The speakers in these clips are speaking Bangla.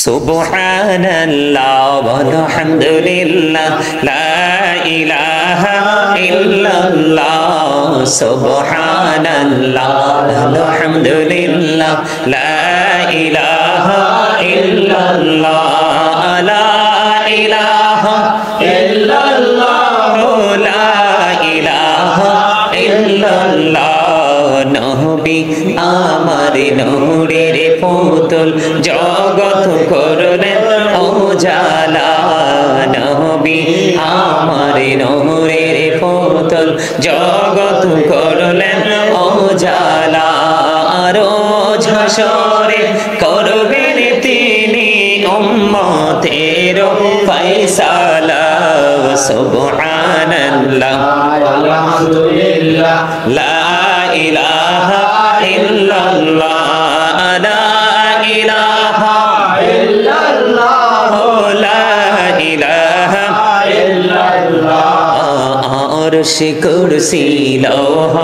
সুবহানাল্লাহ ওয়ালহামদুলিল্লাহ লা ইলাহা ইল্লাল্লাহ সুবহানাল্লাহ ওয়ালহামদুলিল্লাহ লা ইলাহা ইল্লাল্লাহ লা ইলাহা ইল্লাল্লাহ লা ইলাহা ইল্লাল্লাহ নবী আমার নূরের পুতুল জগৎ করলেন উজালা নবী আমার নূরের পুতুল জগৎ করলেন উজালা রোজ হাসরে করবেন তিনি উম্মতের ফয়সালা সুবহানাল্লাহ আলহামদুলিল্লাহ লা ইলাহা ইল্লাল্লাহ লা ইলাহা ইল্লাল্লাহ লা ইলাহা ইল্লাল্লাহ আরশ কুরসি লৌহ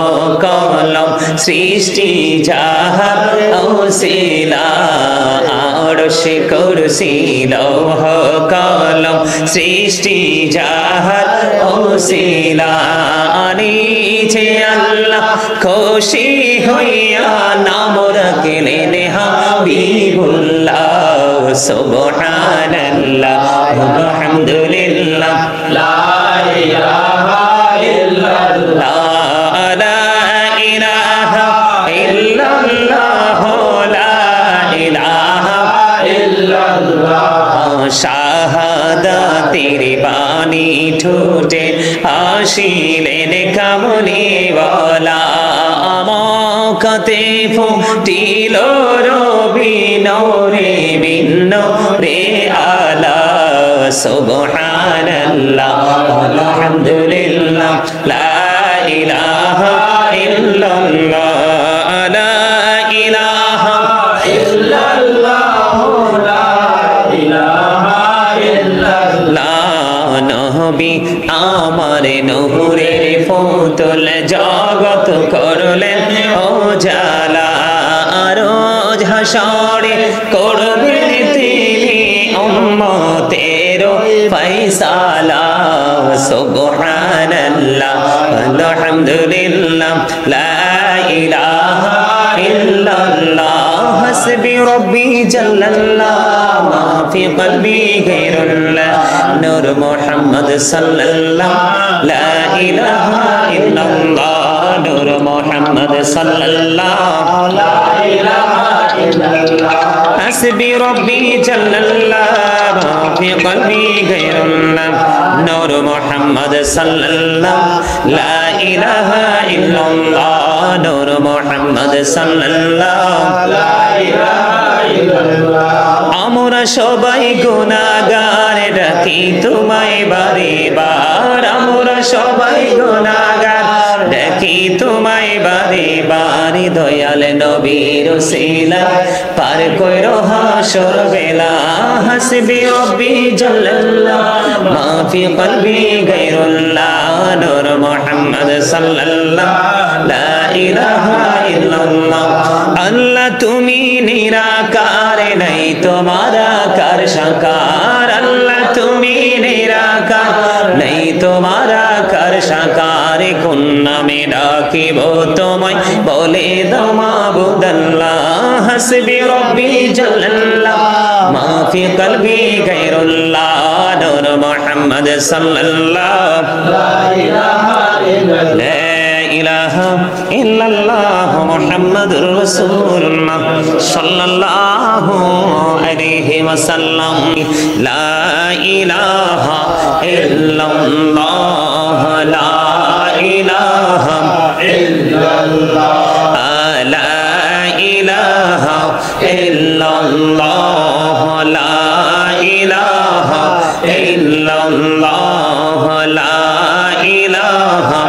কলম সৃষ্টি যাহার ওসিলা আরশ কুরসি লৌহ কলম সৃষ্টি যাহার ওসিলা নিচে আল্লাহ খুশি হইয়া নাম রাখলেন হাবিবুল্লাহ সুবহানাল্লাহ আলহামদুলিল্লাহ লা ইলাহা ইল্লাল্লাহ লা ইলাহা ইল্লাল্লাহ লা ইলাহা ইল্লাল্লাহ শাহাদাতের বাণী ঠোঁটে আসিলেন কামলিওয়ালা আমকাতে ফুটিল রবি নূরে ভিন্ন রে আলা সুবহানাল্লাহ আলহামদুলিল্লাহ লা ইলাহা ইল্লাল্লাহ লা ইলাহা ইল্লাল্লাহ লা ইলাহা ইল্লাল্লাহ নবী আমার নূরের পুতুল জগৎ করলেন উজালা রোজ হাসরে করবেন তিনি উম্মতের ফয়সালা সুবহানাল্লাহ আলহামদুলিল্লাহ লা ইলাহা ইল্লাল্লাহ হাসবি রব্বি জাল্লাল্লাহ মা ফি কলবি গায়রুল্লাহ নূর মুহাম্মদ সাল্লাল্লাহ লা ইলাহা ইল্লাল্লাহ নূর মুহাম্মদ সাল্লাল্লাহ লা ইলাহা ইল্লাল্লাহ হাসবি রব্বি জাল্লাল্লাহ মা ফি কলবি গায়রুল্লাহ নূর মুহাম্মদ সাল্লাল্লাহ লা ইলাহা ইল্লাল্লাহ নূর মুহাম্মদ সাল্লাল্লাহ লা ইলাহা ইল্লাল্লাহ আমরা সবাই গুনাহগার ডাকি তোমায় বারে বার আমরা সবাই গুনাহগার ডাকি তোমায় বারে বার দয়াল নবীর ওসিলা পার কইরো হাসর বেলা হাসবি রব্বি জাল্লাল্লাহ মা ফি কলবি গায়রুল্লাহ নূর মুহাম্মদ সাল্লাল্লাহ লা ইলাহা ইল্লাল্লাহ আল্লাহ তুমি নিরাকার নাই তোমার আকার সাকার আল্লাহ তুমি নিরাকার নাই তোমার আকার সাকার কোন নামে ডাকিব তোমায় বলে দাও মাবুদাল্লাহ হাসবি রব্বি জাল্লাল্লাহ মা ফি কলবি গায়রুল্লাহ নূর মুহাম্মদ সাল্লাল্লাহ লা ইলাহা ইল্লাল্লাহ ইলাহা ইল্লাল্লাহ মুহাম্মাদুর রাসূলুল্লাহ সাল্লাল্লাহু আলাইহি ওয়াসাল্লাম লা ইলাহা ইল্লাল্লাহ লা ইলাহা ইল্লাল্লাহ লা ইলাহা ইল্লাল্লাহ লা ইলাহা ইল্লাল্লাহ লা ইলাহা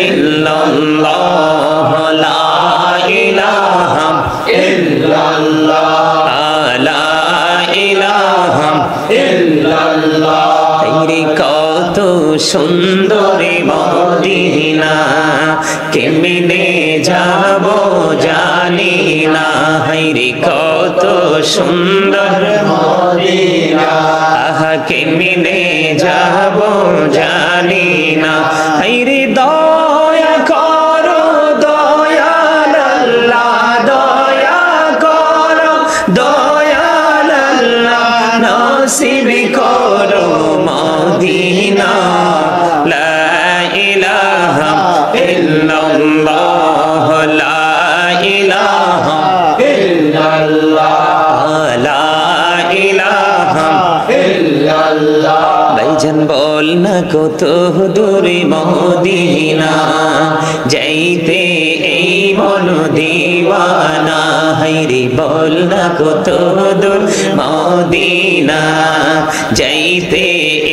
ইল্লাল্লাহ লা ইলাহা ইল্লাল্লাহ লা ইলাহা ইল্লাল্লাহ তেরি কত সুন্দর মদিনা কেমনে যাব জানি না হায়রে কত সুন্দর করবো জানি না। হায়রে দয়া করো দয়াল আল্লাহ, দয়া করো দয়াল আল্লাহ, নসিব করো মদিনা। লা ইলাহা ইল্লাল্লাহ, লা ইলাহা ইল্লাল্লাহ, লা ইলাহা ইল্লাল্লাহ। ভাইজান বল না কত দূরে মদিনা, যাইতে এই মন দিওয়ানা। হায়রে বল না কত দূর মদিনা, যাইতে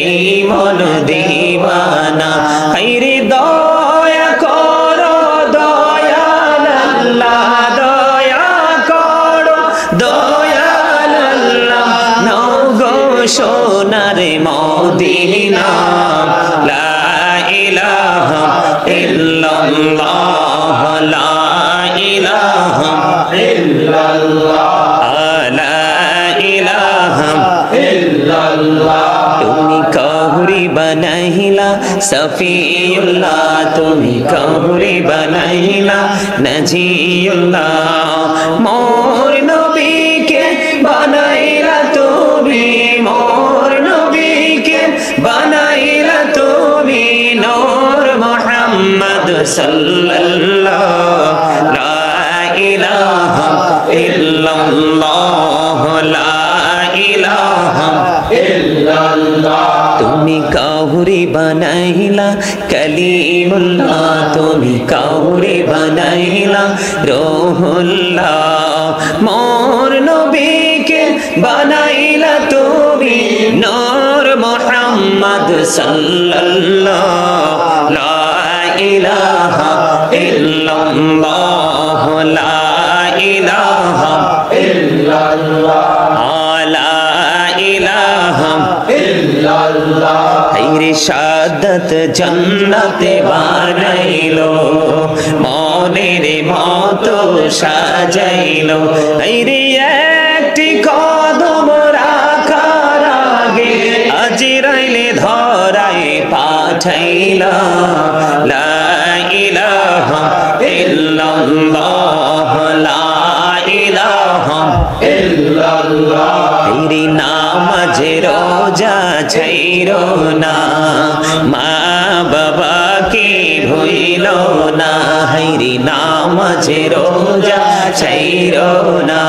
এই মন দিওয়ানা। হায়রে দয়া করো দয়াল আল্লাহ, দয়া করো দয়াল আল্লাহ, নাও গো সোনার মদিনা। লা ইলাহা ইল্লাল্লাহ, লা ইলাহা ইল্লাল্লাহ, লা ইলাহা ইল্লাল্লাহ। তুমি কাউরি বানাইলা সফিউল্লাহ, তুমি কাউরি বানাইলা নজিউল্লাহ। মোর নবীকে বানাইলা তুমি, মোর নবীকে বানাইলা তুমি নূর মুহাম্মদ সাল্লাল্লাহ। লা ইলাহা ইল্লাল্লাহ, লা ইলাহা ইল্লাল্লাহ। তুমি কাউরি বানাইলা কলিমুল্লাহ, তুমি কাউরি বানাইলা রূহুল্লাহ। মোর নবীকে বানাইলা তুমি নূর মুহাম্মদ সাল্লাল্লাহ। লা ইলাহা ইল্লাল্লাহ, লা ইলাহা ইল্লাল্লাহ, লা ইলাহা ইল্লাল্লাহ। হায়রে শাহাদাত জান্নাতে বানাইলো, মনের মতো সাজাইলো। হায়রে একটি কদম রাখার আগে আজরাইলে ধরায় পাঠাইলা। লা ইলাহা ইল্লাল্লাহ, লা ইলাহা ইল্লাল্লাহ। হায়রে নামাজ রোজা ছাইরো না, মা বাবাকে ভুইলো না। হায়রে নামাজ রোজা ছাইরো না,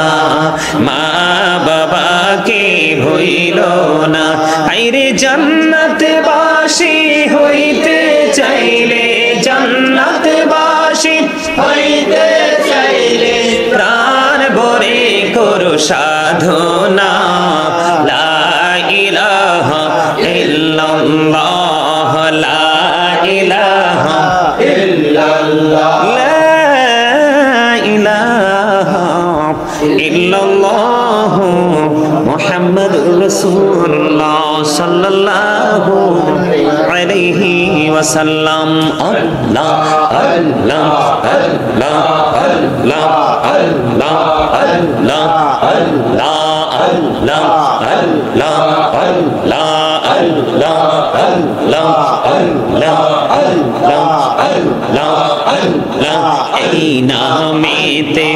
মা বাবাকে ভুইলো না। হায়রে জান্নাতবাসী হইতে চাইলে, জান্নাতবাসী হইতে চাইলে প্রাণ ভরে করো সাধনা। লা ইলাহা ইল্লাল্লাহ, লা ইলাহা ইল্লাল্লাহ, লা ইলাহা ইল্লাল্লাহ, মুহাম্মাদুর রাসূলুল্লাহ সাল্লাল্লাহু আলাইহি ওয়াসাল্লাম। আল্লাহ আল্লাহ আল্লাহ আল্লাহ আল্লাহ আল্লাহ আল্লাহ আল্লাহ আল্লাহ আল্লাহ আল্লাহ আল্লাহ আল্লাহ আল্লাহ আল্লাহ আল্লাহ। এই নামেতে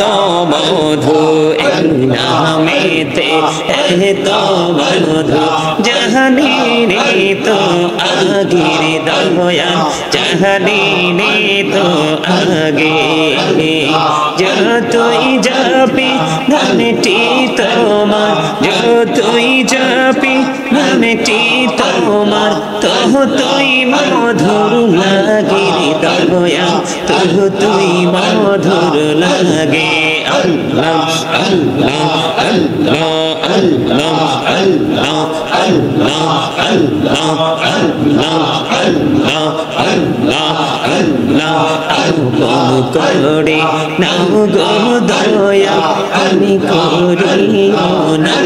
তো মধু, এই নামেতে তো মধু, জাহানি রে তো আগের দয়া, জাহানি রে তো আগে। যতই যাবি নামটি তোমার, যতই যাবি নামটি তোমার, ততই মধুর লাগে দয়া, ততই মধুর লাগে। আল্লাহ আল্লাহ আল্লাহ আল্লাহ আল্লাহ আল্লাহ আল্লাহ আল্লাহ আল্লাহ আল্লাহ আল্লাহ। আপন করে নাও গো দয়া, আমি করিও না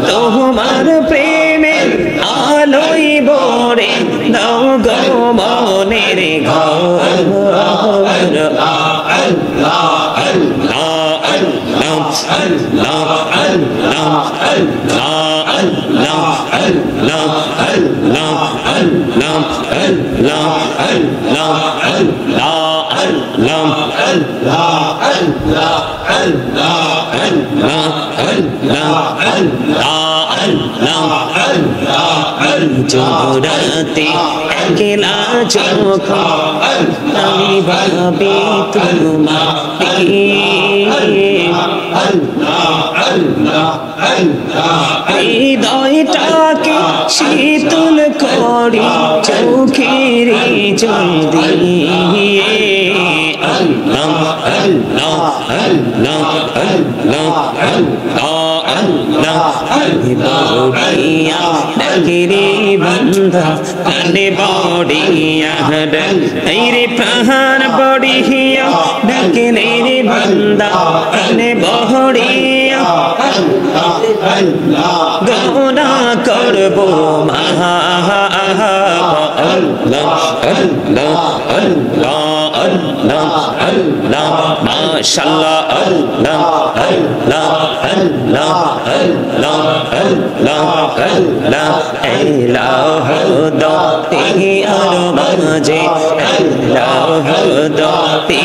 তোমার প্রেমে আলোই ভরে নাও গো মনের ঘর। আল্লাহ আল্লাহ আল্লাহ আল্লাহ জোড়াতে একলা যখন আমি ভাবি তোমাকে হৃদয়টাকে শীতল করি চোখের জল দিয়ে আল্লাহ আল্লাহ আল্লাহ আল্লাহ আল্লাহ বড়িয়া ডাকিরে বন্ধা কানে বড়িয়া রে প্রাণ বড়িয়া ডাকিলে রে বন্ধা কানে বড়িয়া গৌনা করব মহা আল্লাহ আল্লাহ আল্লাহ আল্লাহ আল্লাহ মাশাআল্লাহ আল্লাহ আল্লাহ আল্লাহ আল্লাহ আল্লাহ আল্লাহ ইলাহ দাতি আর মাঝে ইলাহ দাতি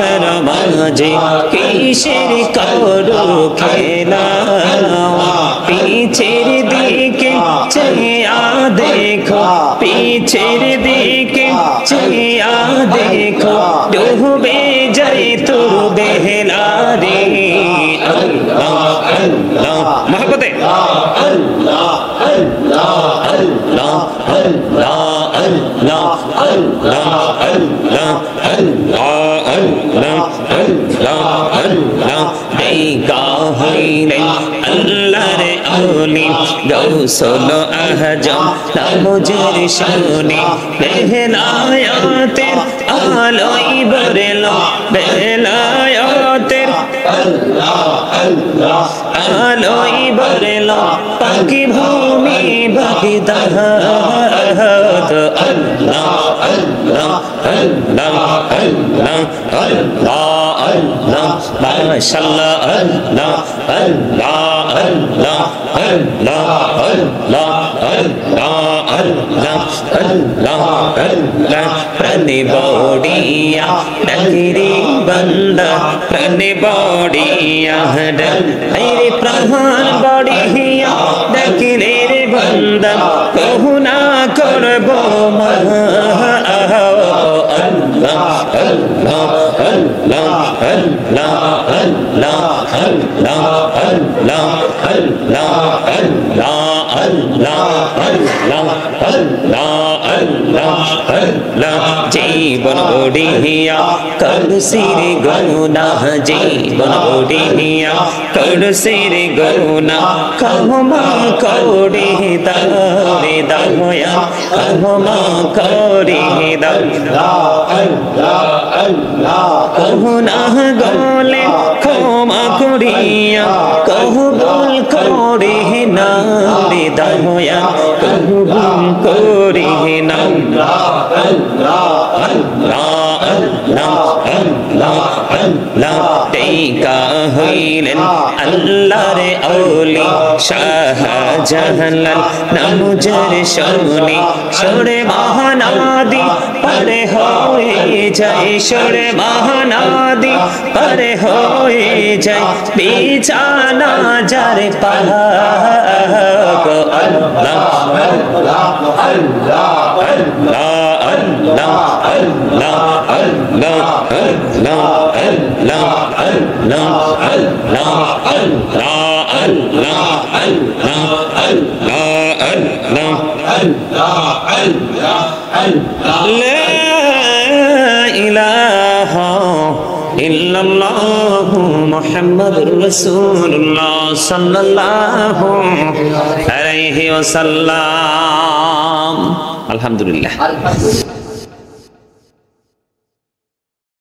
আর মাঝে কিসের করো খেলা পিছের দিকে চেয়া দেখো পিছের দিকে চেয়া দেখো ডুবে যাই তোর বেহলা রে আল্লাহ আল্লাহ মহব্বতে আল্লাহ আল্লাহ আল্লাহ আল্লাহ আল্লাহ আল্লাহ আল্লাহ আল্লাহ আল্লাহ আল্লাহ আল্লাহ বেগা হইলেন আল্লাহর আউলি গৌসুল আজম তামুজের শানে বেলায়াতের আলোই বরেলো বেলায়াতের আল্লাহ আল্লাহ আলোই বরেলো পাকি ভূমি বাগদাদ আল্লাহ আল্লাহ আল্লাহ আল্লাহ আল্লাহ আল্লাহ মাশাআল্লাহ আল্লাহ আল্লাহ আল্লাহ আল্লাহ আল্লাহ আল্লাহ আল্লাহ আল্লাহ আল্লাহ প্রাণে বড়িয়া ডাকিরে বান্দা প্রাণে বড়িয়া রে প্রাণ বড়িয়া ডাকিরে রে বান্দা কহুনা করব আল্লাহ আল্লাহ আল্লাহ আল্লাহ আল্লাহ আল্লাহ আল্লাহ আল্লাহ আল্লাহ আল্লাহ আল্লাহ আল্লাহ আল্লাহ আল্লাহ জীবন গড়িয়া করসির গুনাহ জীবন গড়িয়া করসির গুনাহ ক্ষমা করে দাও রে দয়া ক্ষমা করে দাও আল্লাহ আল্লাহ গুনাহ গলে ক্ষমা করিয়া কবুল করে নাও রে দয়া কবুল করে নাও আল্লাহ আল্লাহ আল্লাহ আল্লাহ আল্লাহ টেকা হইলেন আল্লাহর আউলি শাহজালাল নামুজের শোনে সরে মহানাদি পারে হয়ে যায় সরে মহানাদি পারে হয়ে যায় বিছানা যার পাহা আল্লাহ আল্লাহ আল্লাহ আল্লাহ আল্লাহ আল্লাহ আল্লাহ আল্লাহ আল্লাহ আল্লাহ আল্লাহ আল্লাহ আল্লাহ আল্লাহ আল্লাহ আল্লাহ আল্লাহ লা ইলাহা ইল্লাল্লাহু মুহাম্মাদুর রাসূলুল্লাহ সাল্লাল্লাহু আলাইহি ওয়াসাল্লাম আলহামদুলিল্লাহ।